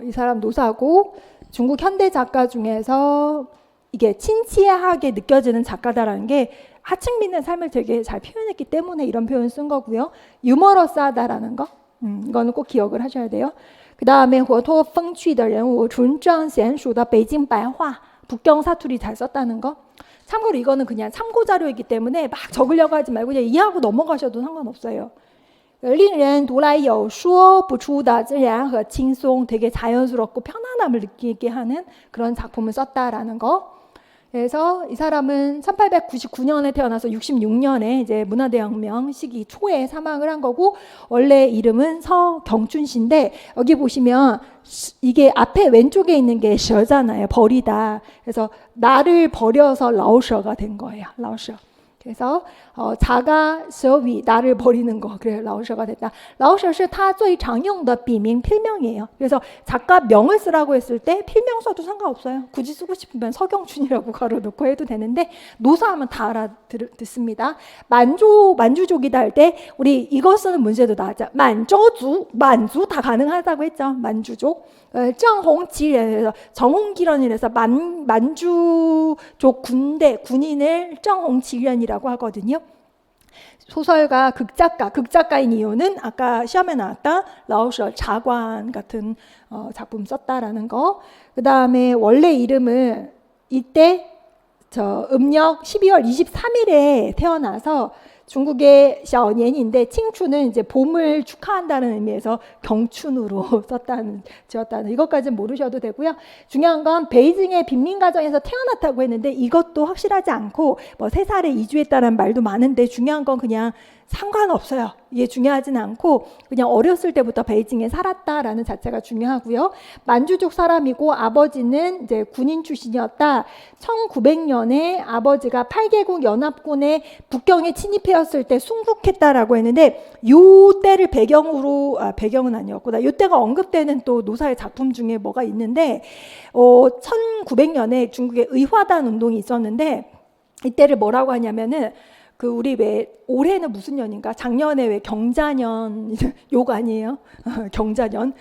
이 사람 노사고 중국 현대 작가 중에서 이게 친치하게 느껴지는 작가다라는 게 하층민의 삶을 되게 잘 표현했기 때문에 이런 표현 쓴 거고요. 유머러스하다라는 거, 이거는 꼭 기억을 하셔야 돼요. 그 다음에 活脱风趣的人物纯正娴熟的北京白话 북경 사투리 잘 썼다는 거. 참고로 이거는 그냥 참고 자료이기 때문에 막 적으려고 하지 말고 그냥 이해하고 넘어가셔도 상관없어요. 令人读来有说不出的自然和轻松 되게 자연스럽고 편안함을 느끼게 하는 그런 작품을 썼다라는 거. 그래서 이 사람은 1899년에 태어나서 66년에 이제 문화대혁명 시기 초에 사망을 한 거고 원래 이름은 서경춘 씨인데 여기 보시면 이게 앞에 왼쪽에 있는 게 셔잖아요. 버리다. 그래서 나를 버려서 라오셔가 된 거예요. 라오셔. 그래서 자가 서위 나를 버리는 거 그래 라오셔가 됐다. 라오셔是他最常用的笔名 필명이에요. 그래서 작가 명을 쓰라고 했을 때 필명 써도 상관없어요. 굳이 쓰고 싶으면 서경춘이라고 가로놓고 해도 되는데 노사하면 다 알아듣습니다. 만주족이다 할 때 우리 이거 쓰는 문제도 나왔죠. 만주 다 가능하다고 했죠. 만주족. 정홍기련에서 정홍기련이라서 만주족 군인을 정홍기련이라고 하거든요. 소설가, 극작가인 이유는 아까 시험에 나왔다 라오셔 자관 같은 작품 썼다라는 거. 그 다음에 원래 이름은 이때 음력 12월 23일에 태어나서 중국의 샤오년인데 칭춘은 이제 봄을 축하한다는 의미에서 경춘으로 지었다는 이것까지는 모르셔도 되고요. 중요한 건 베이징의 빈민 가정에서 태어났다고 했는데 이것도 확실하지 않고 뭐 3살에 이주했다는 말도 많은데 중요한 건 그냥 상관없어요. 이게 중요하진 않고 그냥 어렸을 때부터 베이징에 살았다라는 자체가 중요하고요. 만주족 사람이고 아버지는 이제 군인 출신이었다. 1900년에 아버지가 8개국 연합군의 북경에 침입해왔을 때 순국했다라고 했는데 요 때를 배경으로 배경은 아니었구나. 요 때가 언급되는 또 노사의 작품 중에 뭐가 있는데 1900년에 중국의 의화단 운동이 있었는데 이때를 뭐라고 하냐면은 그 우리 왜 올해는 무슨 년인가? 작년에 왜 경자년 욕 아니에요? 경자년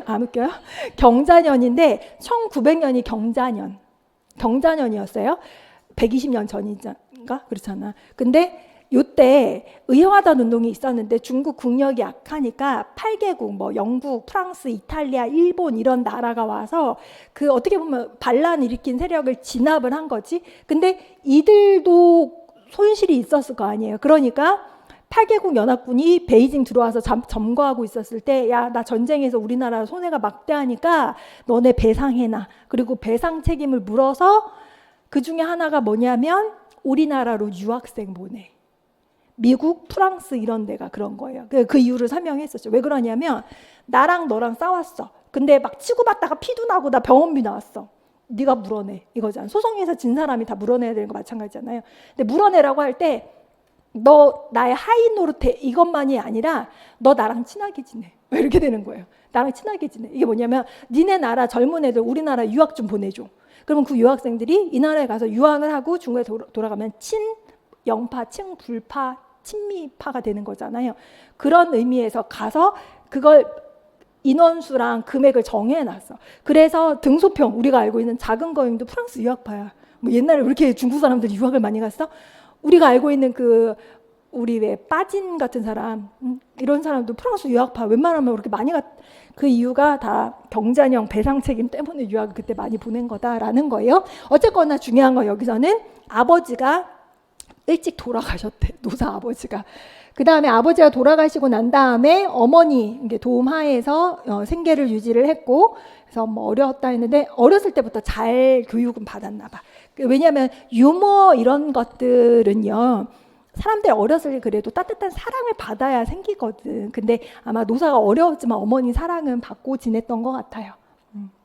안 웃겨요? 경자년인데 1900년이 경자년이었어요. 120년 전인가 그렇잖아. 근데 요때 의화단 운동이 있었는데 중국 국력이 약하니까 8개국 뭐 영국, 프랑스, 이탈리아, 일본 이런 나라가 와서 그 어떻게 보면 반란 일으킨 세력을 진압을 한 거지. 근데 이들도 손실이 있었을 거 아니에요. 그러니까 8개국 연합군이 베이징 들어와서 점거하고 있었을 때 야, 나 전쟁에서 우리나라 손해가 막대하니까 너네 배상해놔. 그리고 배상 책임을 물어서 그 중에 하나가 뭐냐면 우리나라로 유학생 보내. 미국, 프랑스 이런 데가 그런 거예요. 그 이유를 설명했었죠. 왜 그러냐면 나랑 너랑 싸웠어. 근데 막 치고받다가 피도 나고 나 병원비 나왔어. 네가 물어내 이거잖아. 소송에서 진 사람이 다 물어내야 되는 거 마찬가지잖아요. 근데 물어내라고 할 때 너 나의 하이 노릇해 이것만이 아니라 너 나랑 친하게 지내 이렇게 되는 거예요. 나랑 친하게 지내. 이게 뭐냐면 니네 나라 젊은 애들 우리나라 유학 좀 보내줘. 그러면 그 유학생들이 이 나라에 가서 유학을 하고 중국에 돌아가면 친영파, 친불파, 친미파가 되는 거잖아요. 그런 의미에서 가서 그걸 인원수랑 금액을 정해놨어. 그래서 등소평 우리가 알고 있는 작은 거인도 프랑스 유학파야. 뭐 옛날에 왜 이렇게 중국 사람들이 유학을 많이 갔어? 우리가 알고 있는 그 우리 왜 빠진 같은 사람 이런 사람도 프랑스 유학파 웬만하면 그렇게 많이 그 이유가 다 경자형 배상 책임 때문에 유학을 그때 많이 보낸 거다라는 거예요. 어쨌거나 중요한 건 여기서는 아버지가 일찍 돌아가셨대. 노사 아버지가. 그 다음에 아버지가 돌아가시고 난 다음에 어머니 도움하에서 생계를 유지를 했고 그래서 뭐 어려웠다 했는데 어렸을 때부터 잘 교육은 받았나 봐. 왜냐하면 유머 이런 것들은요. 사람들이 어렸을 때 그래도 따뜻한 사랑을 받아야 생기거든. 근데 아마 노사가 어려웠지만 어머니 사랑은 받고 지냈던 것 같아요.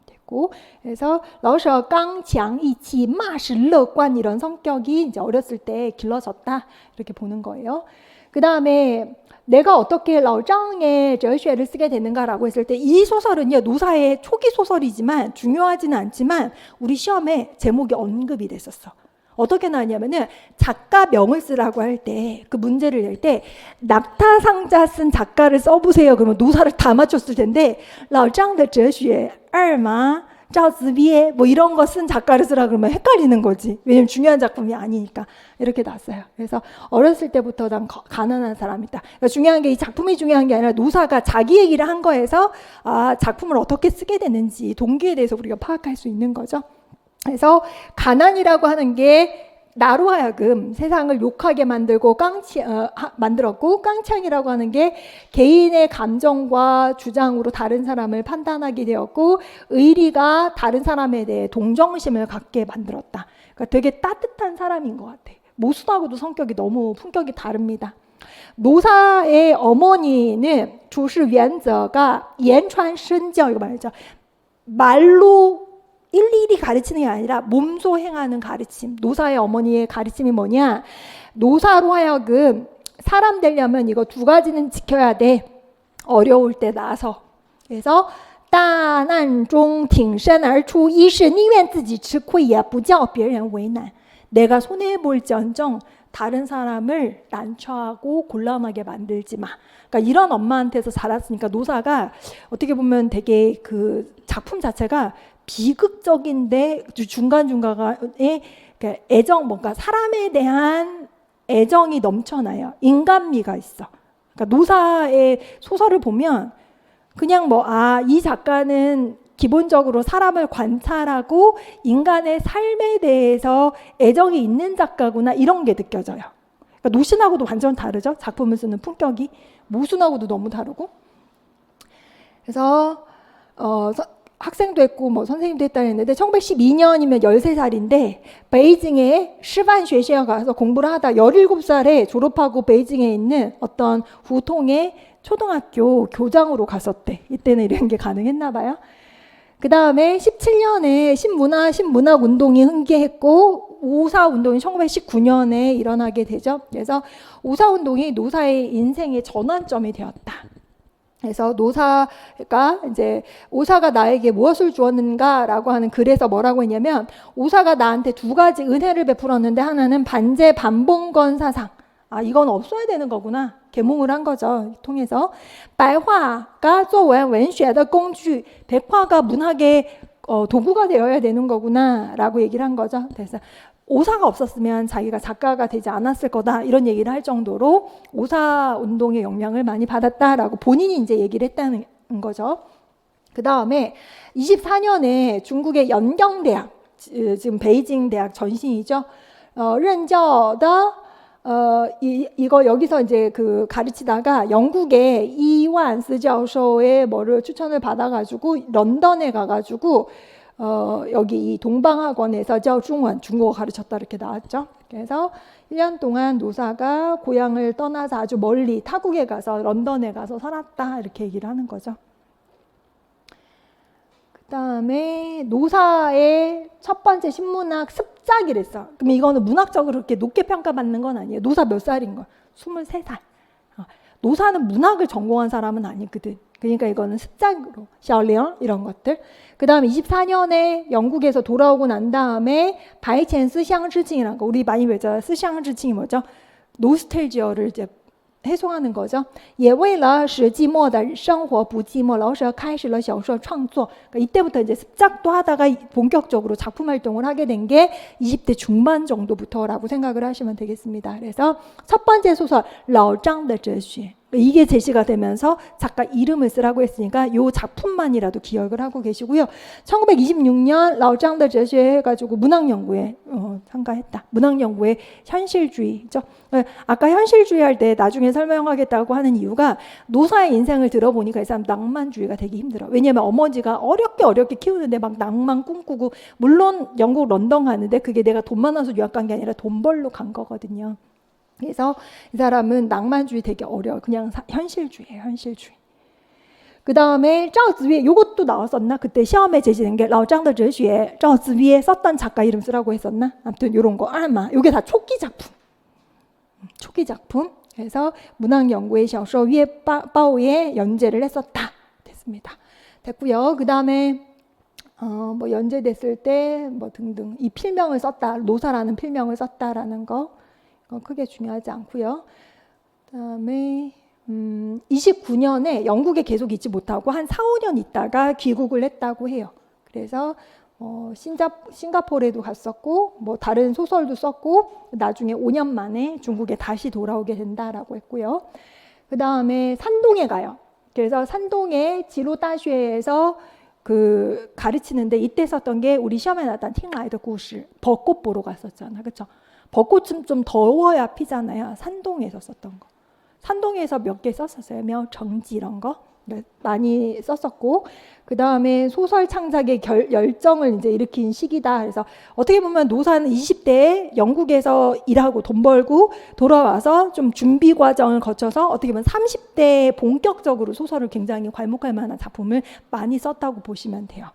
됐고 그래서 라오셔 깡장이치 마시乐观 이런 성격이 이제 어렸을 때 길러졌다 이렇게 보는 거예요. 그 다음에 내가 어떻게 라오장의哲学를 쓰게 되는가라고 했을 때 이 소설은요 노사의 초기 소설이지만 중요하지는 않지만 우리 시험에 제목이 언급이 됐었어. 어떻게 나왔냐면은 작가명을 쓰라고 할 때 그 문제를 낼 때 낙타상자 쓴 작가를 써보세요. 그러면 노사를 다 맞췄을 텐데 老张的哲学二嘛 赵子비에 뭐 이런 거 쓴 작가를 쓰라 그러면 헷갈리는 거지. 왜냐면 중요한 작품이 아니니까. 이렇게 났어요. 그래서 어렸을 때부터 난 가난한 사람이다. 그러니까 중요한 게 이 작품이 중요한 게 아니라 노사가 자기 얘기를 한 거에서 작품을 어떻게 쓰게 되는지 동기에 대해서 우리가 파악할 수 있는 거죠. 그래서 가난이라고 하는 게 나로 하여금 세상을 욕하게 만들고 만들었고, 깡창이라고 하는 게 개인의 감정과 주장으로 다른 사람을 판단하게 되었고, 의리가 다른 사람에 대해 동정심을 갖게 만들었다. 그러니까 되게 따뜻한 사람인 것 같아. 모순하고도 성격이 너무 품격이 다릅니다. 노사의 어머니는 주시原则가言传身教이거 말이죠. 말로 일일이 가르치는 게 아니라 몸소 행하는 가르침. 노사의 어머니의 가르침이 뭐냐? 노사로 하여금 사람 되려면 이거 두 가지는 지켜야 돼. 어려울 때 나서. 그래서 大难中挺身而出一是宁愿自己吃亏也不叫别人为难. 내가 손해볼지언정 다른 사람을 난처하고 곤란하게 만들지 마. 그러니까 이런 엄마한테서 자랐으니까 노사가 어떻게 보면 되게 그 작품 자체가 비극적인데 중간중간에 애정, 뭔가 사람에 대한 애정이 넘쳐나요. 인간미가 있어. 그러니까 노사의 소설을 보면 그냥 이 작가는 기본적으로 사람을 관찰하고 인간의 삶에 대해서 애정이 있는 작가구나 이런 게 느껴져요. 그러니까 노신하고도 완전 다르죠. 작품을 쓰는 품격이 모순하고도 너무 다르고. 그래서 학생도 했고 뭐 선생님도 했다 했는데 1912년이면 13살인데 베이징에 시반学校가서 공부를 하다 17살에 졸업하고 베이징에 있는 어떤 후통의 초등학교 교장으로 갔었대. 이때는 이런 게 가능했나 봐요. 그 다음에 17년에 신문학 운동이 흥계했고 5.4 운동이 1919년에 일어나게 되죠. 그래서 5.4 운동이 노사의 인생의 전환점이 되었다. 그래서 노사가 이제 오사가 나에게 무엇을 주었는가라고 하는 글에서 뭐라고 했냐면 오사가 나한테 두 가지 은혜를 베풀었는데 하나는 반제 반봉건 사상. 이건 없어야 되는 거구나. 계몽을 한 거죠. 통해서 白话가作为文学的工具 백화가 문학의 도구가 되어야 되는 거구나 라고 얘기를 한 거죠. 그래서 오사가 없었으면 자기가 작가가 되지 않았을 거다 이런 얘기를 할 정도로 오사 운동의 영향을 많이 받았다라고 본인이 이제 얘기를 했다는 거죠. 그 다음에 24년에 중국의 연경대학, 지금 베이징 대학 전신이죠. 른저더 이거 여기서 이제 그 가르치다가 영국의 이완스教授의 뭐를 추천을 받아가지고 런던에 가가지고 여기 이 동방학원에서 중원 중국어 가르쳤다 이렇게 나왔죠. 그래서 1년 동안 노사가 고향을 떠나서 아주 멀리 타국에 가서 런던에 가서 살았다 이렇게 얘기를 하는 거죠. 그 다음에 노사의 첫 번째 신문학 습작이랬어. 그럼 이거는 문학적으로 그렇게 높게 평가받는 건 아니에요. 노사 몇 살인 거? 23살. 노사는 문학을 전공한 사람은 아니거든. 그러니까 이거는 습작으로 샤오링 이런 것들. 그 다음에 24년에 영국에서 돌아오고 난 다음에 바이첸 스샹지칭이라는 거 우리 많이 배워요. 스샹지칭이 뭐죠? 노스텔지어를 이제 해송하는 거죠. 也为了使寂寞的生活不寂寞老舍开始了小说创作. 그러니까 이때부터 이제 습작도 하다가 본격적으로 작품 활동을 하게 된 게 20대 중반 정도부터라고 생각을 하시면 되겠습니다. 그래서 첫 번째 소설 老张的哲学 이게 제시가 되면서 작가 이름을 쓰라고 했으니까 이 작품만이라도 기억을 하고 계시고요. 1926년 老张的哲学 해가지고 문학연구에 참가했다. 문학연구의 현실주의죠. 아까 현실주의 할 때 나중에 설명하겠다고 하는 이유가 노사의 인생을 들어보니까 이 사람 낭만주의가 되게 힘들어. 왜냐하면 어머니가 어렵게 키우는데 막 낭만 꿈꾸고 물론 영국 런던 가는데 그게 내가 돈 많아서 유학 간 게 아니라 돈 벌러 간 거거든요. 그래서 이 사람은 낭만주의 되게 어려워. 그냥 현실주의예요. 현실주의. 그 다음에 赵子위에 이것도 나왔었나? 그때 시험에 제시된 게 老张的哲学 赵子위에 썼던 작가 이름 쓰라고 했었나? 아무튼 이런 거 이게 다 초기 작품. 초기 작품. 그래서 문학연구의 小说月报에 연재를 했었다. 됐습니다. 됐고요. 그 다음에 뭐 연재됐을 때 뭐 등등 이 필명을 썼다, 노사라는 필명을 썼다라는 거 크게 중요하지 않고요. 그다음에 29년에 영국에 계속 있지 못하고 한 4, 5년 있다가 귀국을 했다고 해요. 그래서 싱가포르에도 갔었고 뭐 다른 소설도 썼고 나중에 5년 만에 중국에 다시 돌아오게 된다라고 했고요. 그 다음에 산동에 가요. 그래서 산동에 지로다쉐에서 그 가르치는데 이때 썼던 게 우리 시험에 나왔던 팅라이더故事 벚꽃 보러 갔었잖아, 그렇죠? 벚꽃은 좀 더워야 피잖아요. 산동에서 썼던 거. 산동에서 몇 개 썼었어요. 묘청지 이런 거 많이 썼었고, 그 다음에 소설 창작의 열정을 이제 일으킨 시기다. 그래서 어떻게 보면 노사는 20대에 영국에서 일하고 돈 벌고 돌아와서 좀 준비 과정을 거쳐서 어떻게 보면 30대에 본격적으로 소설을 굉장히 괄목할 만한 작품을 많이 썼다고 보시면 돼요.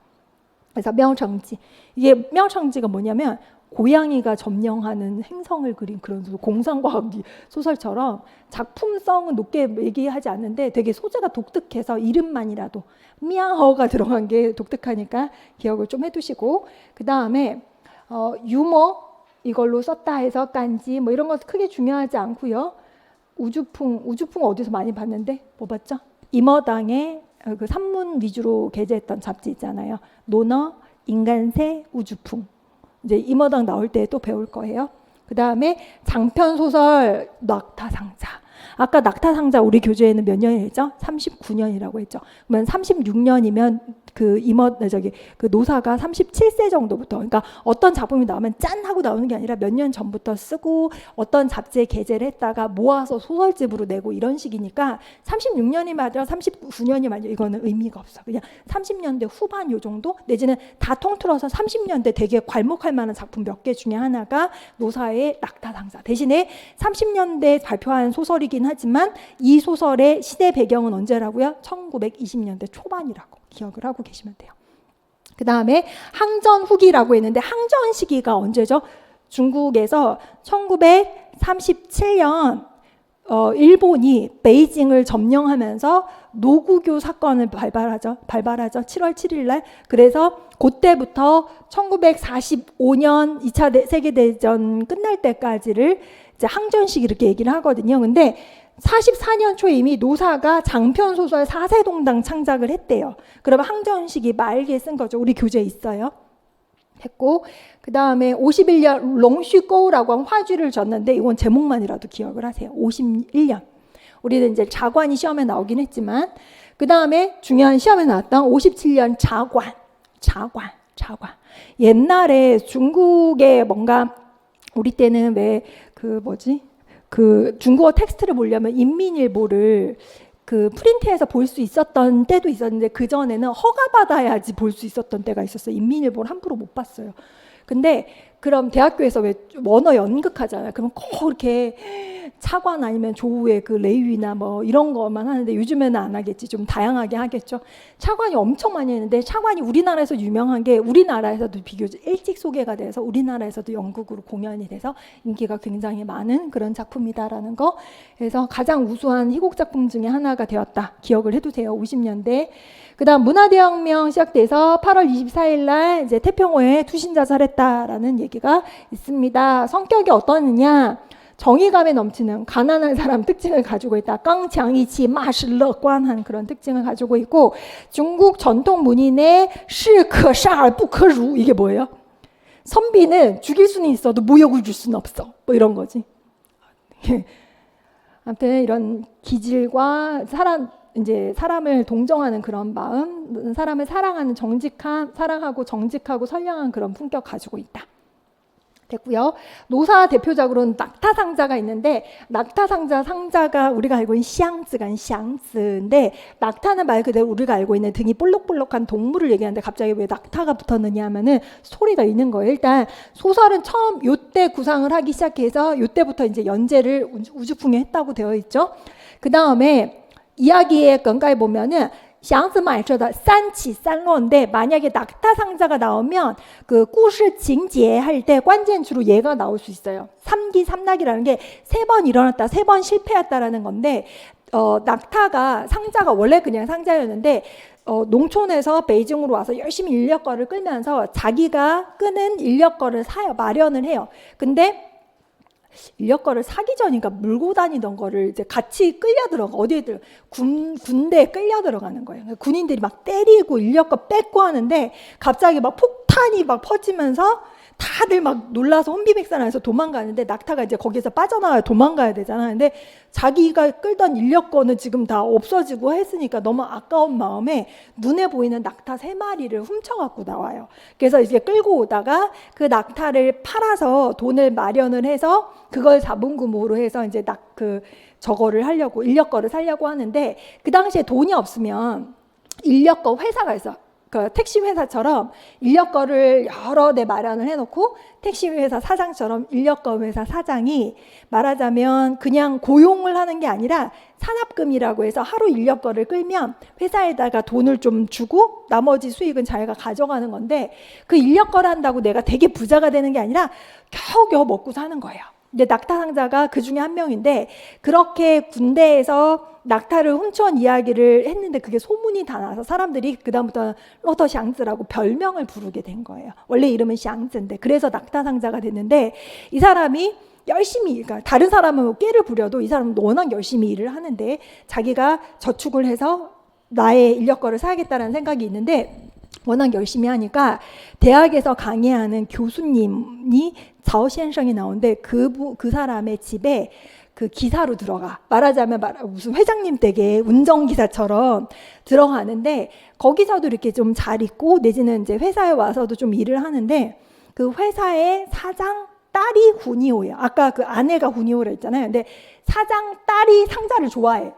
그래서 묘청지, 이게 묘청지가 뭐냐면 고양이가 점령하는 행성을 그린 그런 공상과학 소설처럼 작품성은 높게 얘기하지 않는데 되게 소재가 독특해서 이름만이라도 미야어가 들어간 게 독특하니까 기억을 좀 해두시고, 그 다음에 유머 이걸로 썼다 해서 깐지 뭐 이런 거 크게 중요하지 않고요. 우주풍 어디서 많이 봤는데 뭐 봤죠? 임어당의 그 산문 위주로 게재했던 잡지 있잖아요. 논어, 인간새, 우주풍. 이제 임어당 나올 때 또 배울 거예요. 그 다음에 장편 소설 낙타상자. 아까 낙타상자 우리 교재에는 몇 년이랬죠? 39년이라고 했죠. 그러면 36년이면 그 그 노사가 37세 정도부터, 그러니까 어떤 작품이 나오면 짠 하고 나오는 게 아니라 몇 년 전부터 쓰고 어떤 잡지에 게재를 했다가 모아서 소설집으로 내고 이런 식이니까 36년이 맞아 39년이 맞아 이거는 의미가 없어. 그냥 30년대 후반 요 정도 내지는 다 통틀어서 30년대 되게 괄목할 만한 작품 몇 개 중에 하나가 노사의 낙타상자. 대신에 30년대 발표한 소설이긴 하지만 이 소설의 시대 배경은 언제라고요? 1920년대 초반이라고 기억을 하고 계시면 돼요. 그 다음에 항전 후기라고 했는데 항전 시기가 언제죠? 중국에서 1937년 일본이 베이징을 점령하면서 노구교 사건을 발발하죠. 7월 7일 날. 그래서 그때부터 1945년 2차 세계대전 끝날 때까지를 이제 항전식 이렇게 얘기를 하거든요. 근데 44년 초에 이미 노사가 장편 소설 사세동당 창작을 했대요. 그러면 항전식이 말게 쓴 거죠. 우리 교재에 있어요. 했고, 그 다음에 51년 롱슈꼬우라고 한 화주를 줬는데 이건 제목만이라도 기억을 하세요. 51년. 우리는 이제 자관이 시험에 나오긴 했지만, 그 다음에 중요한 시험에 나왔던 57년 자관. 옛날에 중국에 뭔가 우리 때는 왜 그 중국어 텍스트를 보려면 인민일보를 그 프린트해서 볼 수 있었던 때도 있었는데 그 전에는 허가받아야지 볼 수 있었던 때가 있었어요. 인민일보를 함부로 못 봤어요. 근데 그럼 대학교에서 왜 원어 연극하잖아요. 그러면 꼭 이렇게 차관 아니면 조우의 그 레위나 뭐 이런 것만 하는데 요즘에는 안 하겠지. 좀 다양하게 하겠죠. 차관이 엄청 많이 했는데 차관이 우리나라에서 유명한 게 우리나라에서도 비교적 일찍 소개가 돼서 우리나라에서도 연극으로 공연이 돼서 인기가 굉장히 많은 그런 작품이다라는 거. 그래서 가장 우수한 희곡 작품 중에 하나가 되었다. 기억을 해두세요. 50년대. 그 다음 문화대혁명 시작돼서 8월 24일 날 이제 태평호에 투신자살했다라는 얘기가 있습니다. 성격이 어떠느냐? 정의감에 넘치는 가난한 사람 특징을 가지고 있다. 깡强义气 마실乐观한 그런 특징을 가지고 있고, 중국 전통 문인의 士可杀而不可辱 이게 뭐예요? 선비는 죽일 수는 있어도 모욕을 줄 수는 없어. 뭐 이런 거지. 아무튼 이런 기질과 이제 사람을 동정하는 그런 마음, 사람을 사랑하는 사랑하고 정직하고 선량한 그런 품격 가지고 있다. 됐고요. 노사 대표작으로는 낙타상자가 있는데, 상자가 우리가 알고 있는 샹즈인데, 낙타는 말 그대로 우리가 알고 있는 등이 볼록볼록한 동물을 얘기하는데 갑자기 왜 낙타가 붙었느냐 하면은 스토리가 있는 거예요. 일단 소설은 처음 요때 구상을 하기 시작해서 요때부터 이제 연재를 우주풍에 했다고 되어 있죠. 그 다음에 이야기의 건가에 보면은 샹즈마이처다 산치 산론인데, 만약에 낙타상자가 나오면 그故事 情节 할 때 관键주로 얘가 나올 수 있어요. 3기 3낙이라는 게 3번 일어났다, 3번 실패했다라는 건데, 상자가 원래 그냥 상자였는데 농촌에서 베이징으로 와서 열심히 인력거를 끌면서 자기가 끄는 인력거를 사요. 마련을 해요. 근데 인력거를 사기 전이니까 물고 다니던 거를 이제 같이 끌려 들어가. 어디에 들어? 군대에 끌려 들어가는 거예요. 군인들이 막 때리고 인력거 뺏고 하는데 갑자기 막 폭탄이 막 퍼지면서 다들 막 놀라서 혼비백산해서 도망가는데 낙타가 이제 거기서 빠져나와야 도망가야 되잖아. 근데 자기가 끌던 인력거는 지금 다 없어지고 했으니까 너무 아까운 마음에 눈에 보이는 낙타 3마리를 훔쳐갖고 나와요. 그래서 이제 끌고 오다가 그 낙타를 팔아서 돈을 마련을 해서 그걸 자본금으로 해서 이제 저거를 하려고 인력거를 사려고 하는데 그 당시에 돈이 없으면 인력거 회사가 있어. 그 택시 회사처럼 인력거를 여러 대 마련을 해놓고 택시 회사 사장처럼 인력거 회사 사장이 말하자면 그냥 고용을 하는 게 아니라 산업금이라고 해서 하루 인력거를 끌면 회사에다가 돈을 좀 주고 나머지 수익은 자기가 가져가는 건데 그 인력거를 한다고 내가 되게 부자가 되는 게 아니라 겨우겨우 먹고 사는 거예요. 근데 낙타 상자가 그 중에 한 명인데 그렇게 군대에서 낙타를 훔쳐온 이야기를 했는데 그게 소문이 다 나서 사람들이 그다음부터 로터 샹즈라고 별명을 부르게 된 거예요. 원래 이름은 샹즈인데 그래서 낙타 상자가 됐는데 이 사람이 열심히 그러니까 다른 사람은 꾀를 부려도 이 사람은 워낙 열심히 일을 하는데 자기가 저축을 해서 나의 인력거를 사야겠다는 생각이 있는데 워낙 열심히 하니까 대학에서 강의하는 교수님이 자오先生이 나오는데 그 사람의 집에 그 기사로 들어가. 말하자면 무슨 회장님 댁에 운전기사처럼 들어가는데 거기서도 이렇게 좀 잘 있고 내지는 이제 회사에 와서도 좀 일을 하는데 그 회사의 사장 딸이 후니오예요. 아까 그 아내가 후니오라 했잖아요. 근데 사장 딸이 상자를 좋아해.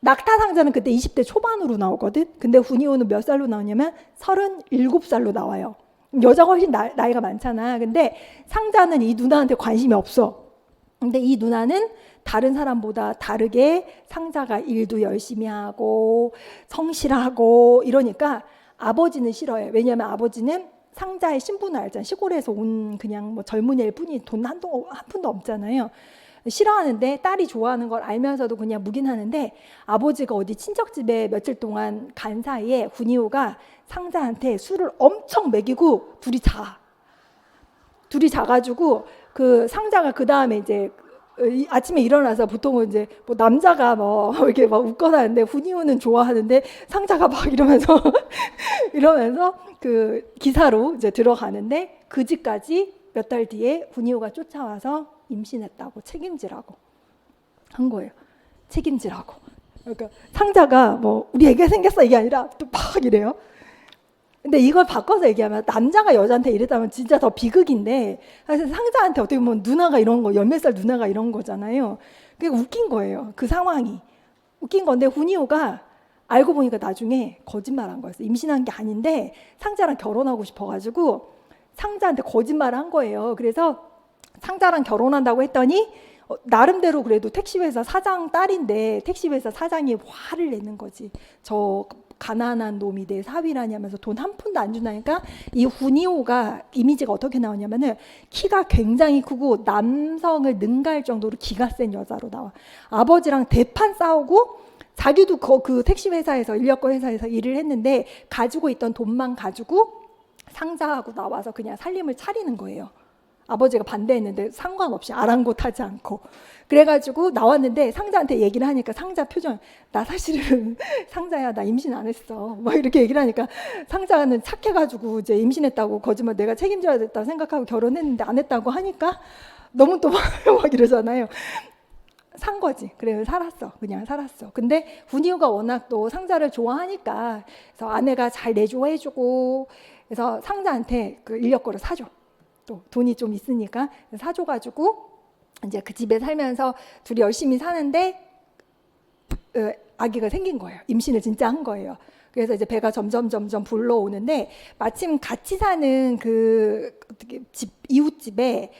낙타 상자는 그때 20대 초반으로 나오거든. 근데 후니오는 몇 살로 나오냐면 37살로 나와요. 여자가 훨씬 나이가 많잖아. 근데 상자는 이 누나한테 관심이 없어. 근데 이 누나는 다른 사람보다 다르게 상자가 일도 열심히 하고 성실하고 이러니까 아버지는 싫어해요. 왜냐하면 아버지는 상자의 신분을 알잖아. 시골에서 온 그냥 뭐 젊은이일 뿐이 돈 한 푼도 없잖아요. 싫어하는데 딸이 좋아하는 걸 알면서도 그냥 묵인하는데 아버지가 어디 친척집에 며칠 동안 간 사이에 후니오가 상자한테 술을 엄청 먹이고 둘이 자가지고 그 상자가 그 다음에 이제 아침에 일어나서 보통은 이제 뭐 남자가 뭐 이렇게 막 웃고 사는데 후니오는 좋아하는데 상자가 막 이러면서 그 기사로 이제 들어가는데 그 집까지 몇 달 뒤에 후니오가 쫓아와서 임신했다고 책임지라고 한 거예요. 책임지라고. 그러니까 상자가 뭐 우리 애기가 생겼어 이게 아니라 또 막 이래요. 근데 이걸 바꿔서 얘기하면 남자가 여자한테 이랬다면 진짜 더 비극인데 사실 상자한테 어떻게 보면 누나가 이런 거 열 몇 살 누나가 이런 거잖아요. 그게 웃긴 거예요. 그 상황이 웃긴 건데 후니오가 알고 보니까 나중에 거짓말한 거였어. 임신한 게 아닌데 상자랑 결혼하고 싶어가지고 상자한테 거짓말을 한 거예요. 그래서 상자랑 결혼한다고 했더니 나름대로 그래도 택시회사 사장 딸인데 택시회사 사장이 화를 내는 거지. 저 가난한 놈이 내 사위라냐면서 돈 한 푼도 안 준다니까. 이 후니오가 이미지가 어떻게 나오냐면은 키가 굉장히 크고 남성을 능가할 정도로 기가 센 여자로 나와. 아버지랑 대판 싸우고 자기도 그 택시회사에서 인력거 회사에서 일을 했는데 가지고 있던 돈만 가지고 상자하고 나와서 그냥 살림을 차리는 거예요. 아버지가 반대했는데 상관없이 아랑곳하지 않고 그래가지고 나왔는데 상자한테 얘기를 하니까 상자 표정 나 사실은 상자야 나 임신 안 했어 막 이렇게 얘기를 하니까 상자는 착해가지고 이제 임신했다고 거짓말 내가 책임져야 됐다고 생각하고 결혼했는데 안 했다고 하니까 너무 또 막 이러잖아요. 산 거지. 그래 살았어. 그냥 살았어. 근데 후니오가 워낙 또 상자를 좋아하니까 그래서 아내가 잘 내조해주고 그래서 상자한테 그 인력거를 사줘. 또 돈이 좀 있으니까 사줘가지고 이제 그 집에 살면서 둘이 열심히 사는데 아기가 생긴 거예요. 임신을 진짜 한 거예요. 그래서 이제 배가 점점 불러오는데 마침 같이 사는 그 집 이웃집에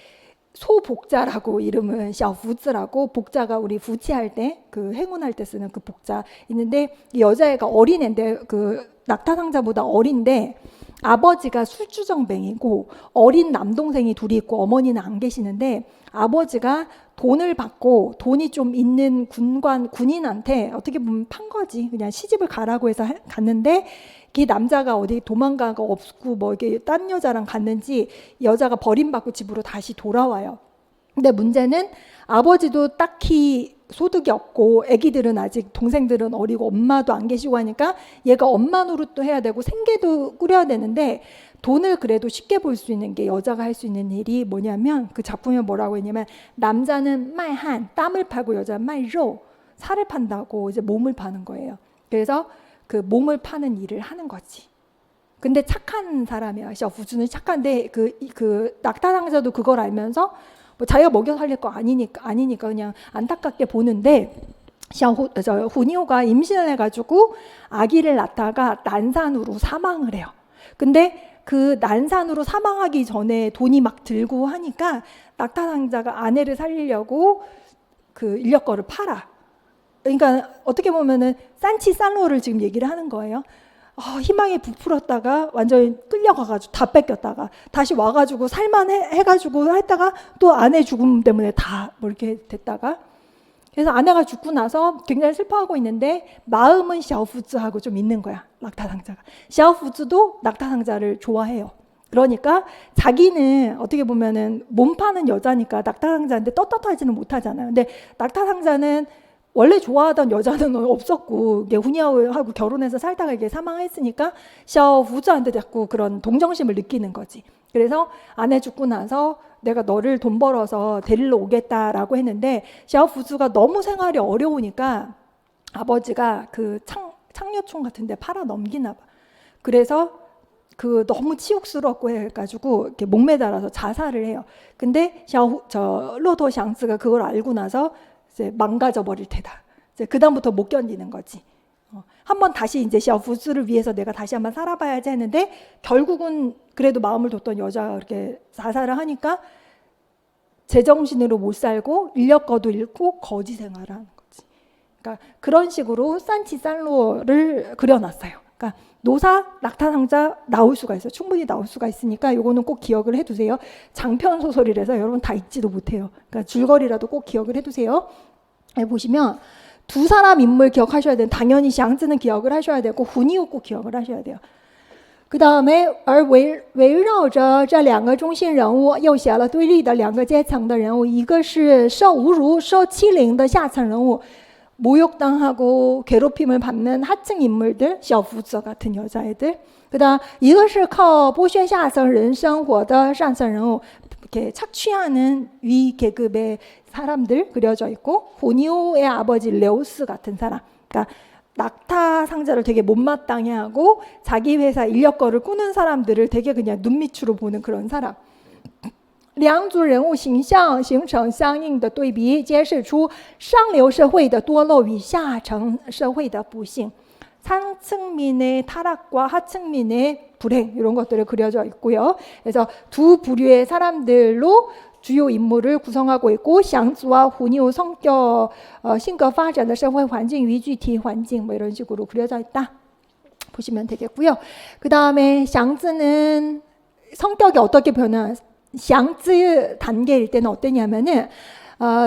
소복자라고 이름은 샤오부즈라고 복자가 우리 부치할 때 그 행운할 때 쓰는 그 복자 있는데 이 여자애가 어린애인데 그 낙타상자보다 어린데 아버지가 술주정뱅이고 어린 남동생이 둘이 있고 어머니는 안 계시는데 아버지가 돈을 받고 돈이 좀 있는 군인한테 어떻게 보면 판 거지. 그냥 시집을 가라고 해서 갔는데 이 남자가 어디 도망가가 없고 뭐 이게 딴 여자랑 갔는지 여자가 버림받고 집으로 다시 돌아와요. 근데 문제는 아버지도 딱히 소득이 없고 아기들은 아직 동생들은 어리고 엄마도 안 계시고 하니까 얘가 엄마 노릇도 해야 되고 생계도 꾸려야 되는데 돈을 그래도 쉽게 벌 수 있는 게 여자가 할 수 있는 일이 뭐냐면 그 작품에 뭐라고 했냐면 남자는 마이한 땀을 팔고 여자는 마이로 살을 판다고 이제 몸을 파는 거예요. 그래서 그 몸을 파는 일을 하는 거지. 근데 착한 사람이야. 샤오푸즈는 착한데 그 낙타상자도 그걸 알면서 뭐 자기가 먹여 살릴 거 아니니까 그냥 안타깝게 보는데 후니오가 임신을 해가지고 아기를 낳다가 난산으로 사망을 해요. 근데 그 난산으로 사망하기 전에 돈이 막 들고 하니까 낙타상자가 아내를 살리려고 그 인력거를 팔아. 그러니까 어떻게 보면은 산치 살로를 지금 얘기를 하는 거예요. 희망이 부풀었다가 완전히 끌려가가지고 다 뺏겼다가 다시 와가지고 살만해가지고 했다가 또 아내 죽음 때문에 다 뭐 이렇게 됐다가 그래서 아내가 죽고 나서 굉장히 슬퍼하고 있는데 마음은 샤오푸즈하고 좀 있는 거야. 낙타상자가. 샤오푸즈도 낙타상자를 좋아해요. 그러니까 자기는 어떻게 보면은 몸 파는 여자니까 낙타상자인데 떳떳하지는 못하잖아요. 근데 낙타상자는 원래 좋아하던 여자는 없었고 후니아오하고 결혼해서 살다가 이게 사망했으니까 샤오푸즈한테 자꾸 그런 동정심을 느끼는 거지. 그래서 아내 죽고 나서 내가 너를 돈 벌어서 데리러 오겠다라고 했는데 샤오푸즈가 너무 생활이 어려우니까 아버지가 그 창녀총 같은 데 팔아 넘기나 봐. 그래서 그 너무 치욕스럽고 해가지고 이렇게 목매달아서 자살을 해요. 근데 로토 샹스가 그걸 알고 나서 이제 망가져 버릴 테다. 이제 그다음부터 못 견디는 거지. 한번 다시 이제 샤오푸즈를 위해서 내가 다시 한번 살아봐야지 했는데 결국은 그래도 마음을 뒀던 여자가 그렇게 자살을 하니까 제정신으로 못 살고 인력거도 잃고 거지 생활을 하는 거지. 그러니까 그런 식으로 산치 살로를 그려놨어요. 그러니까 노사 낙타상자 나올 수가 있어요. 충분히 나올 수가 있으니까 이거는 꼭 기억을 해두세요. 장편 소설이라서 여러분 다 읽지도 못해요. 그러니까 줄거리라도 꼭 기억을 해두세요. 보시면 두 사람 인물 기억하셔야 돼요. 당연히 샹즈는 기억을 하셔야 되고 후니오 꼭 기억을 하셔야 돼요. 그 다음에 围绕着这两个中心人物又写了对立的两个阶层的人物，一个是受侮辱、受欺凌的下层人物， 모욕당하고 괴롭힘을 받는 하층 인물들, 小福子 같은 여자애들. 그다음 一个是靠剥削下层人生活的上层人物, 이렇게 착취하는 위 계급의 사람들 그려져 있고, 후니오의 아버지 레오스 같은 사람. 그러니까 낙타 상자를 되게 못마땅해 하고 자기 회사 인력거를 꾸는 사람들을 되게 그냥 눈밑으로 보는 그런 사람. 两组人物形象形成相应的对比，揭示出上流社会的多漏与下层社会的不幸。 상층민의 타락과 하층민의 불행 이런 것들을 그려져 있고요. 그래서 두 부류의 사람들로 주요 인물을 구성하고 있고, 샹즈와 후니오 성격, 性格发展的社会环境与具体环境 뭐 이런 식으로 그려져 있다 보시면 되겠고요. 그 다음에 샹즈는 성격이 어떻게 변화? 샹즈 단계일 때는 어땠냐면은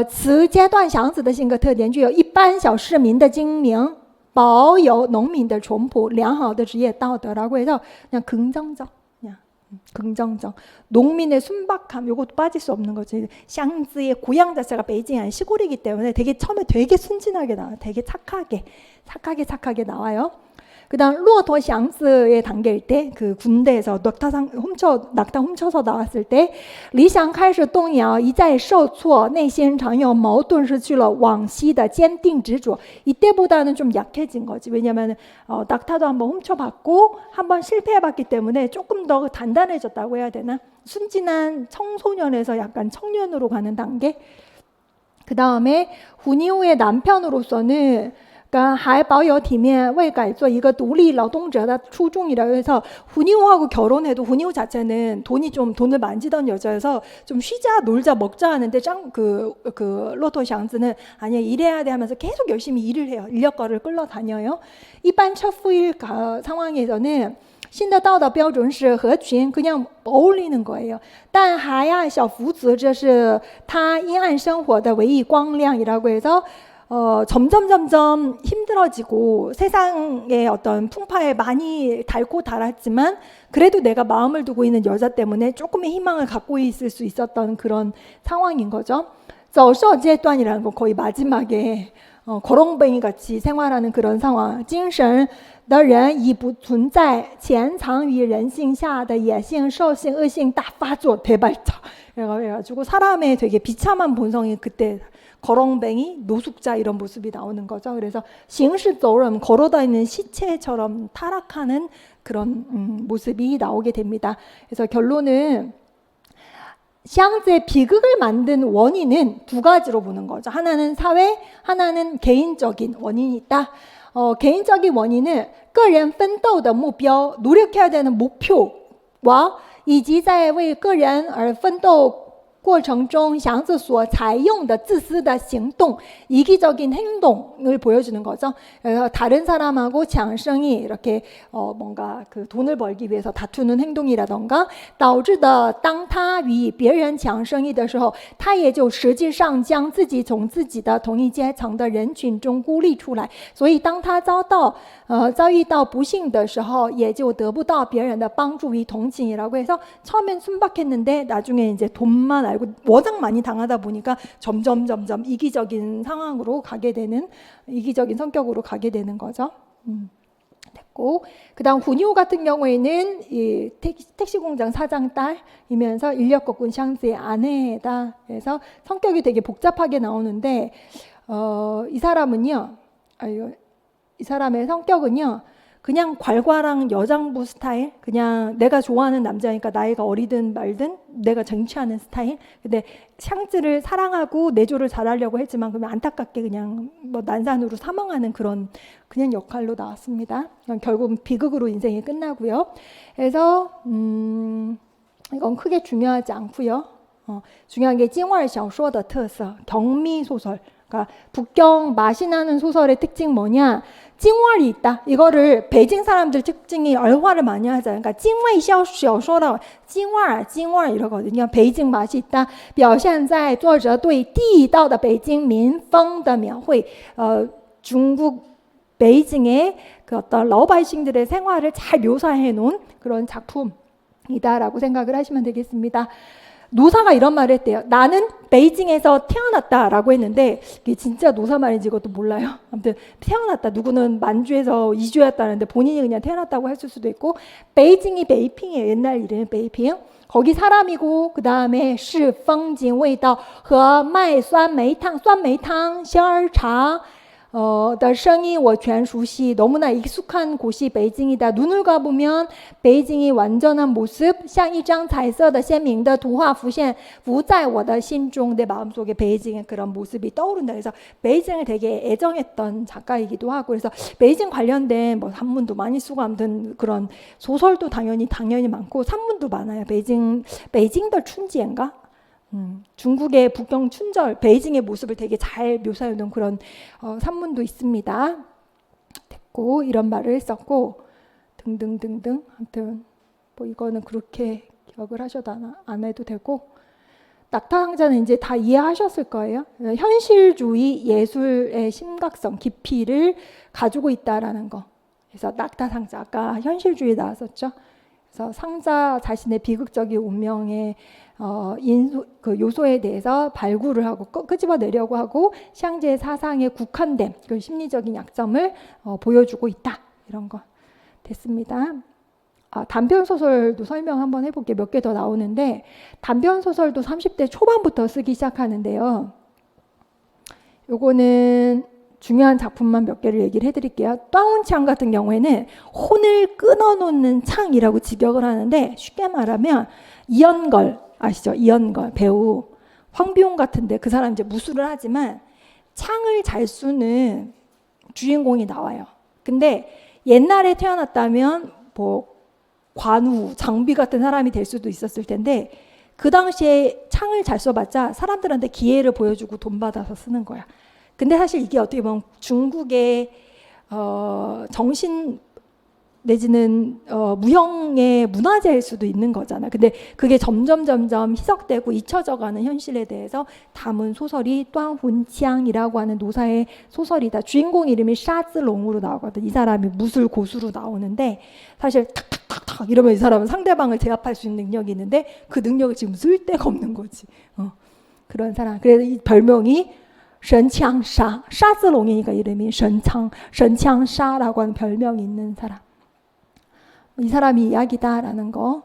此阶段祥子的性格特点具有一般小市民的精明，保有农民的淳朴，良好的职业道德라고 해서 그냥 긍정적, 그냥 긍정적. 농민의 순박함, 이것도 빠질 수 없는 거지. 샹즈의 고향 자체가 베이징 아닌 시골이기 때문에 되게 처음에 되게 순진하게 나와요. 되게 착하게 나와요. 그 다음 루어토 샹스의 단계일 때, 그 군대에서 낙타 훔쳐서 나왔을 때, 理想开始动摇，一再受挫，内心常有矛盾，失去了往昔的坚定执着. 이때보다는 좀 약해진 거지. 왜냐면 낙타도 한번 훔쳐봤고 한번 실패해봤기 때문에 조금 더 단단해졌다고 해야 되나? 순진한 청소년에서 약간 청년으로 가는 단계. 그 다음에 후니오의 남편으로서는 그러니까 还保有体面未改做一个独立劳动者的初衷이라고 해서 후니오하고 결혼해도 후니오 자체는 돈을 만지던 여자여서 좀 쉬자 놀자 먹자 하는데 그 로토 샹즈는 아니야 일해야 돼 하면서 계속 열심히 일을 해요. 인력거를 끌러다녀요. 일반 첩부일 상황에서는 新的道德标准是合群 그냥 어울리는 거예요. 但还要小福子这是他阴暗生活的唯一光亮이라고 해서 점점 힘들어지고 세상의 어떤 풍파에 많이 닳고 닳았지만 그래도 내가 마음을 두고 있는 여자 때문에 조금의 희망을 갖고 있을 수 있었던 그런 상황인 거죠. 走受阶段이라는 건 거의 마지막에 거렁뱅이 같이 생활하는 그런 상황. 精神的人已不存在潜藏于人性下的野性、兽性、恶性大发作 대발자. 그래가지고 사람의 되게 비참한 본성이 그때 거렁뱅이, 노숙자 이런 모습이 나오는 거죠. 그래서 行尸走肉 걸어다니는 시체처럼 타락하는 그런 모습이 나오게 됩니다. 그래서 결론은 샹즈의 비극을 만든 원인은 두 가지로 보는 거죠. 하나는 사회, 하나는 개인적인 원인이 있다. 개인적인 원인은 个人奋斗的目标 노력해야 되는 목표와 以及在为个人而奋斗过程中祥子所采用的自私的行动 이기적인 행동을 보여주는 거죠. 그래서 다른 사람하고 장성이 이렇게 뭔가 그 돈을 벌기 위해서 다투는 행동이라던가 导致的当他与别人抢生意的时候他也就实际上将自己从自己的同一阶层的人群中孤立出来所以当他遭遇到不幸的时候也就得不到别人的帮助与同情이라고 해서 처음엔 순박했는데 나중에 이제 돈만 알고 워낙 많이 당하다 보니까 점점 이기적인 상황으로 가게 되는 이기적인 성격으로 가게 되는 거죠. 됐고 그다음 훈요 같은 경우에는 이 택시 공장 사장 딸이면서 인력거꾼 샹즈의 아내다. 그래서 성격이 되게 복잡하게 나오는데 이 사람은요. 이 사람의 성격은요. 그냥 괄괄한 여장부 스타일 그냥 내가 좋아하는 남자니까 나이가 어리든 말든 내가 쟁취하는 스타일 근데 샹즈를 사랑하고 내조를 잘하려고 했지만 그러면 안타깝게 그냥 뭐 난산으로 사망하는 그런 그냥 역할로 나왔습니다. 결국 비극으로 인생이 끝나고요. 그래서 이건 크게 중요하지 않고요. 중요한 게 찡월小说的特色 경미 소설 그러니까 북경 맛이 나는 소설의 특징 뭐냐 찡월이 있다. 이거를 베이징 사람들 특징이 얼화를 많이 하잖아요. 그러니까 찡웨이 샤오쇼라고 찡월 이러거든요. 베이징 맛이 있다. 表现在作者对地道的北京民风的描绘. 중국 베이징의 그 어떤 러바이싱들의 생활을 잘 묘사해 놓은 그런 작품이다라고 생각을 하시면 되겠습니다. 노사가 이런 말을 했대요. 나는 베이징에서 태어났다라고 했는데 이게 진짜 노사 말인지 이것도 몰라요. 아무튼 태어났다. 누구는 만주에서 이주했다는데 본인이 그냥 태어났다고 했을 수도 있고 베이징이 베이핑이에요. 옛날 이름은 베이핑. 거기 사람이고 그 다음에 是风景味道和卖酸梅汤酸梅汤香儿茶的声音我全熟悉 너무나 익숙한 곳이 베이징이다. 눈을 감으면 베이징이 완전한 모습 像一张彩色的鲜明的图画浮在我的心中 내 마음속에 베이징의 그런 모습이 떠오른다. 그래서 베이징을 되게 애정했던 작가이기도 하고 그래서 베이징 관련된 뭐 산문도 많이 쓰고 아무튼 그런 소설도 당연히 많고 산문도 많아요. 베이징더 춘지인가? 중국의 북경 춘절, 베이징의 모습을 되게 잘 묘사해 놓은 그런 산문도 있습니다. 됐고 이런 말을 했었고 등등등등 아무튼 뭐 이거는 그렇게 기억을 하셔도 안 해도 되고 낙타상자는 이제 다 이해하셨을 거예요. 현실주의 예술의 심각성, 깊이를 가지고 있다라는 거. 그래서 낙타상자 아까 현실주의 나왔었죠. 그래서 상자 자신의 비극적인 운명의 그 요소에 대해서 발굴을 하고 끄집어내려고 하고 샹즈의 사상에 국한된 그 심리적인 약점을 보여주고 있다. 이런 거 됐습니다. 단편 소설도 설명 한번 해볼게요. 몇 개 더 나오는데 단편 소설도 30대 초반부터 쓰기 시작하는데요. 요거는 중요한 작품만 몇 개를 얘기를 해드릴게요. 따운창 같은 경우에는 혼을 끊어놓는 창이라고 직역을 하는데 쉽게 말하면 이연걸 아시죠? 이연걸 배우 황비용 같은데 그 사람 이제 무술을 하지만 창을 잘 쏘는 주인공이 나와요. 근데 옛날에 태어났다면 뭐 관우, 장비 같은 사람이 될 수도 있었을 텐데 그 당시에 창을 잘 쏘봤자 사람들한테 기회를 보여주고 돈 받아서 쓰는 거야. 근데 사실 이게 어떻게 보면 중국의 정신을 내지는 무형의 문화재일 수도 있는 거잖아. 근데 그게 점점 희석되고 잊혀져가는 현실에 대해서 담은 소설이 뚜안훈치앙이라고 하는 노사의 소설이다. 주인공 이름이 샤즈롱으로 나오거든. 이 사람이 무술 고수로 나오는데 사실 탁탁탁탁 이러면 이 사람은 상대방을 제압할 수 있는 능력이 있는데 그 능력을 지금 쓸 데가 없는 거지. 그런 사람. 그래서 이 별명이神枪杀, 샤즈롱이니까 이름이神枪杀라고 하는 별명이 있는 사람. 이 사람이 이야기다라는 거.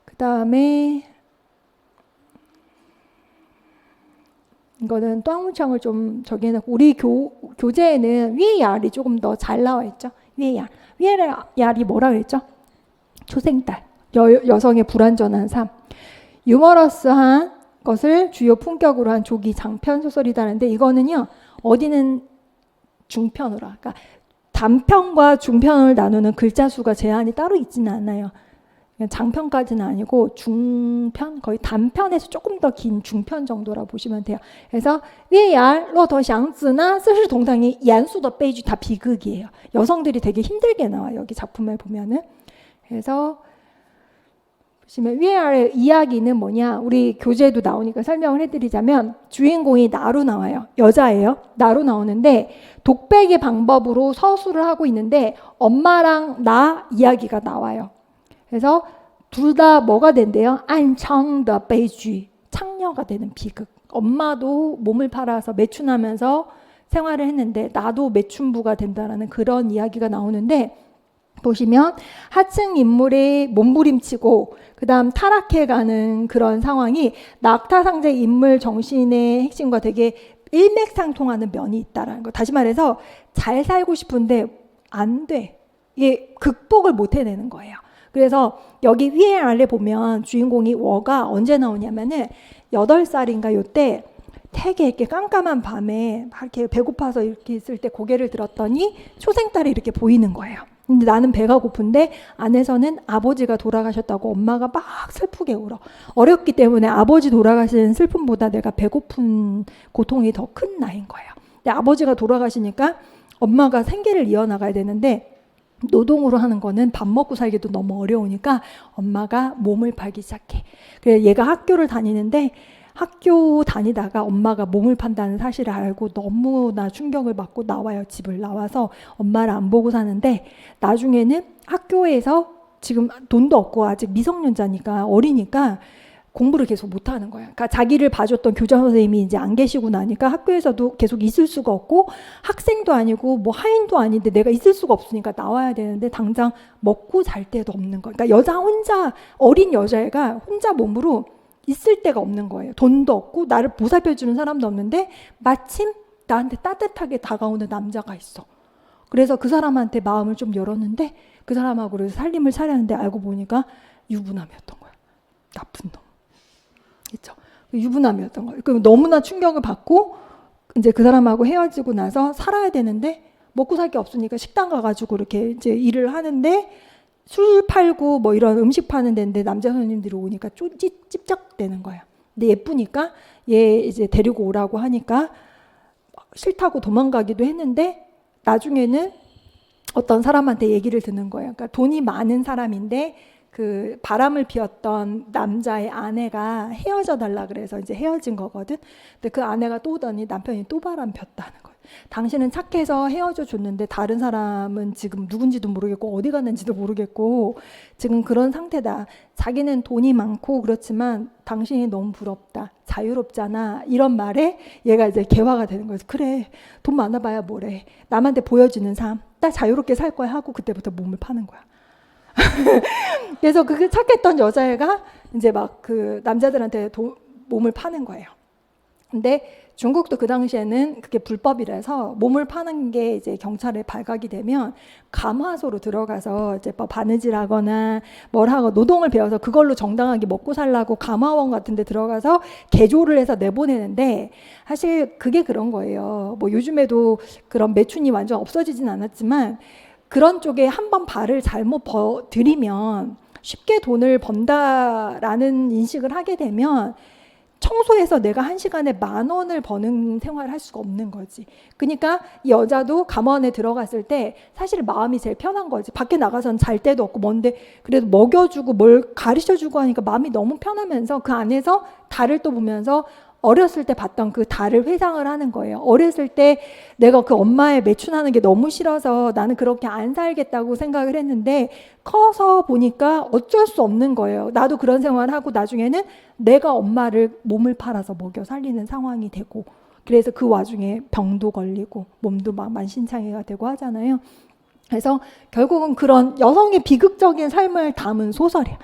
그 다음에 이거는 뚜안훈청을 좀 저기 해놓고 우리 교재에는 위에야리 조금 더 잘 나와 있죠. 위에야리 뭐라 그랬죠? 초생딸, 여성의 불완전한 삶. 유머러스한 것을 주요 품격으로 한 조기 장편 소설이다는데 이거는요 어디는 중편으로 그러니까 단편과 중편을 나누는 글자 수가 제한이 따로 있지는 않아요. 장편까지는 아니고 중편 거의 단편에서 조금 더 긴 중편 정도라 보시면 돼요. 그래서 위알 로더祥子나 스시 동상이 연수더 베이지 다 비극이에요. 여성들이 되게 힘들게 나와요. 여기 작품을 보면은. 그래서 보시면 위에아래 이야기는 뭐냐 우리 교재에도 나오니까 설명을 해드리자면 주인공이 나로 나와요. 여자예요. 나로 나오는데 독백의 방법으로 서술을 하고 있는데 엄마랑 나 이야기가 나와요. 그래서 둘 다 뭐가 된대요? 안청더 베이쥐 창녀가 되는 비극. 엄마도 몸을 팔아서 매춘하면서 생활을 했는데 나도 매춘부가 된다라는 그런 이야기가 나오는데 보시면 하층 인물이 몸부림치고 그 다음 타락해가는 그런 상황이 낙타상제 인물 정신의 핵심과 되게 일맥상통하는 면이 있다라는 거. 다시 말해서 잘 살고 싶은데 안 돼. 이게 극복을 못 해내는 거예요. 그래서 여기 위에 아래 보면 주인공이 워가 언제 나오냐면은 8살인가 요때 되게 이렇게 깜깜한 밤에 막 이렇게 배고파서 이렇게 있을 때 고개를 들었더니 초생딸이 이렇게 보이는 거예요. 근데 나는 배가 고픈데 안에서는 아버지가 돌아가셨다고 엄마가 막 슬프게 울어. 어렵기 때문에 아버지 돌아가신 슬픔보다 내가 배고픈 고통이 더 큰 나이인 거예요. 근데 아버지가 돌아가시니까 엄마가 생계를 이어나가야 되는데 노동으로 하는 거는 밥 먹고 살기도 너무 어려우니까 엄마가 몸을 팔기 시작해. 그래서 얘가 학교를 다니는데 학교 다니다가 엄마가 몸을 판다는 사실을 알고 너무나 충격을 받고 나와요. 집을 나와서 엄마를 안 보고 사는데 나중에는 학교에서 지금 돈도 없고 아직 미성년자니까 어리니까 공부를 계속 못하는 거야. 그러니까 자기를 봐줬던 교장 선생님이 이제 안 계시고 나니까 학교에서도 계속 있을 수가 없고 학생도 아니고 뭐 하인도 아닌데 내가 있을 수가 없으니까 나와야 되는데 당장 먹고 잘 데도 없는 거야. 그러니까 여자 혼자 어린 여자애가 혼자 몸으로 있을 데가 없는 거예요. 돈도 없고 나를 보살펴주는 사람도 없는데 마침 나한테 따뜻하게 다가오는 남자가 있어. 그래서 그 사람한테 마음을 좀 열었는데 그 사람하고 그래서 살림을 차렸는데 알고 보니까 유부남이었던 거야. 나쁜 놈. 그렇죠? 유부남이었던 거예요. 그럼 너무나 충격을 받고 이제 그 사람하고 헤어지고 나서 살아야 되는데 먹고 살 게 없으니까 식당 가가지고 이렇게 이제 일을 하는데 술 팔고 뭐 이런 음식 파는 데인데 남자 손님들이 오니까 찝쩍대는 거야. 근데 예쁘니까 얘 이제 데리고 오라고 하니까 싫다고 도망가기도 했는데 나중에는 어떤 사람한테 얘기를 듣는 거예요. 그러니까 돈이 많은 사람인데 그 바람을 피웠던 남자의 아내가 헤어져 달라 그래서 이제 헤어진 거거든. 근데 그 아내가 또 오더니 남편이 또 바람 폈다는 거예요. 당신은 착해서 헤어져 줬는데 다른 사람은 지금 누군지도 모르겠고 어디 갔는지도 모르겠고 지금 그런 상태다. 자기는 돈이 많고 그렇지만 당신이 너무 부럽다. 자유롭잖아. 이런 말에 얘가 이제 개화가 되는 거예요. 그래, 돈 많아봐야 뭐래. 남한테 보여주는 삶. 나 자유롭게 살 거야 하고 그때부터 몸을 파는 거야. 그래서 그 착했던 여자애가 이제 막 그 남자들한테 몸을 파는 거예요. 근데 중국도 그 당시에는 그게 불법이라서 몸을 파는 게 이제 경찰에 발각이 되면 감화소로 들어가서 이제 뭐 바느질하거나 뭘 하고 노동을 배워서 그걸로 정당하게 먹고 살라고 감화원 같은 데 들어가서 개조를 해서 내보내는데 사실 그게 그런 거예요. 뭐 요즘에도 그런 매춘이 완전 없어지진 않았지만 그런 쪽에 한번 발을 잘못 들이면 쉽게 돈을 번다라는 인식을 하게 되면 청소해서 내가 한 시간에 10,000원을 버는 생활을 할 수가 없는 거지. 그러니까 이 여자도 감원에 들어갔을 때 사실 마음이 제일 편한 거지. 밖에 나가서는 잘 데도 없고 뭔데 그래도 먹여주고 뭘 가르쳐주고 하니까 마음이 너무 편하면서 그 안에서 달을 또 보면서 어렸을 때 봤던 그 달을 회상을 하는 거예요. 어렸을 때 내가 그 엄마의 매춘하는 게 너무 싫어서 나는 그렇게 안 살겠다고 생각을 했는데 커서 보니까 어쩔 수 없는 거예요. 나도 그런 생활을 하고 나중에는 내가 엄마를 몸을 팔아서 먹여 살리는 상황이 되고 그래서 그 와중에 병도 걸리고 몸도 막 만신창이가 되고 하잖아요. 그래서 결국은 그런 여성의 비극적인 삶을 담은 소설이야.